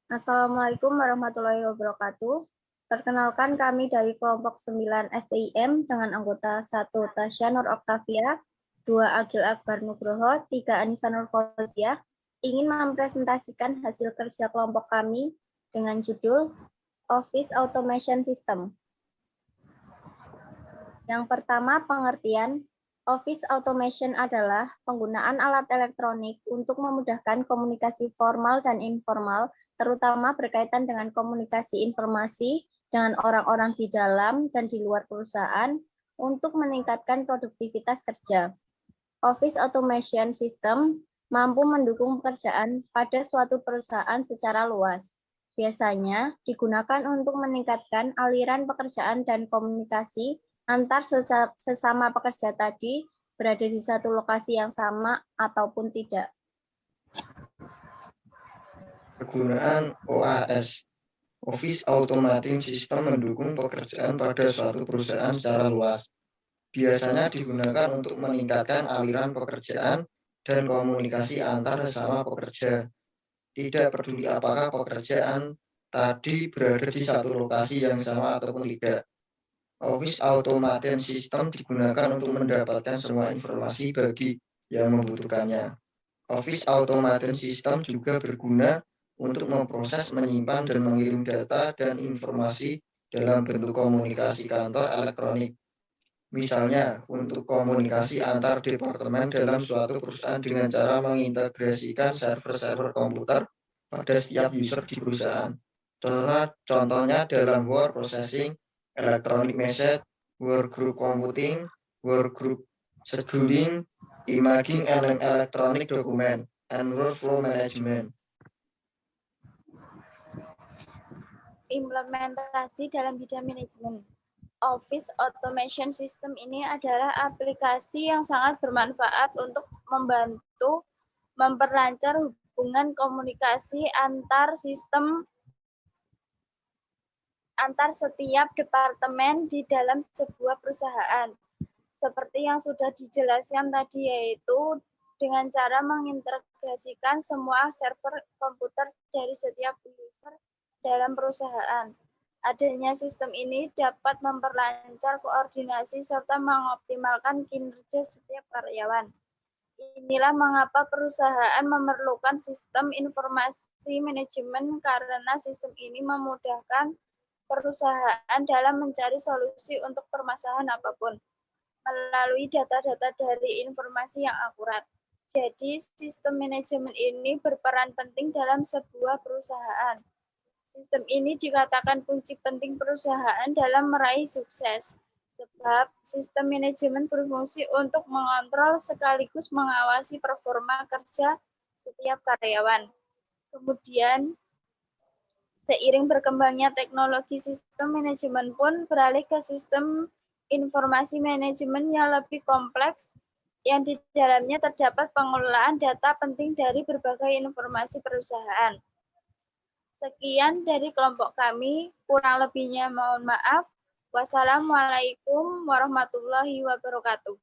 Assalamualaikum warahmatullahi wabarakatuh. Perkenalkan kami dari kelompok 9 STIM dengan anggota 1 Tasya Nur Oktavia, 2 Agil Akbar Nugroho, 3 Anissa Nur Fauzia, ingin mempresentasikan hasil kerja kelompok kami dengan judul Office Automation System. Yang pertama, pengertian. Office automation adalah penggunaan alat elektronik untuk memudahkan komunikasi formal dan informal, terutama berkaitan dengan komunikasi informasi dengan orang-orang di dalam dan di luar perusahaan untuk meningkatkan produktivitas kerja. Office automation system mampu mendukung pekerjaan pada suatu perusahaan secara luas. Biasanya digunakan untuk meningkatkan aliran pekerjaan dan komunikasi antar sesama pekerja tadi berada di satu lokasi yang sama ataupun tidak. Penggunaan OAS, Office Automation System mendukung pekerjaan pada suatu perusahaan secara luas. Biasanya digunakan untuk meningkatkan aliran pekerjaan dan komunikasi antar sesama pekerja. Tidak peduli apakah pekerjaan tadi berada di satu lokasi yang sama ataupun tidak. Office Automation System digunakan untuk mendapatkan semua informasi bagi yang membutuhkannya. Office Automation System juga berguna untuk memproses, menyimpan, dan mengirim data dan informasi dalam bentuk komunikasi kantor elektronik. Misalnya, untuk komunikasi antar departemen dalam suatu perusahaan dengan cara mengintegrasikan server-server komputer pada setiap user di perusahaan. Contohnya dalam word processing, electronic message, word group computing, word group scheduling, imaging and electronic document, and workflow management. Implementasi dalam bidang manajemen. Office Automation System ini adalah aplikasi yang sangat bermanfaat untuk membantu memperlancar hubungan komunikasi antar setiap departemen di dalam sebuah perusahaan. Seperti yang sudah dijelaskan tadi, yaitu dengan cara mengintegrasikan semua server komputer dari setiap user dalam perusahaan. Adanya sistem ini dapat memperlancar koordinasi serta mengoptimalkan kinerja setiap karyawan. Inilah mengapa perusahaan memerlukan sistem informasi manajemen, karena sistem ini memudahkan perusahaan dalam mencari solusi untuk permasalahan apapun melalui data-data dari informasi yang akurat. Jadi, sistem manajemen ini berperan penting dalam sebuah perusahaan. Sistem ini dikatakan kunci penting perusahaan dalam meraih sukses, sebab sistem manajemen berfungsi untuk mengontrol sekaligus mengawasi performa kerja setiap karyawan. Kemudian, seiring berkembangnya teknologi, sistem manajemen pun beralih ke sistem informasi manajemen yang lebih kompleks, yang di dalamnya terdapat pengelolaan data penting dari berbagai informasi perusahaan. Sekian dari kelompok kami, kurang lebihnya mohon maaf. Wassalamualaikum warahmatullahi wabarakatuh.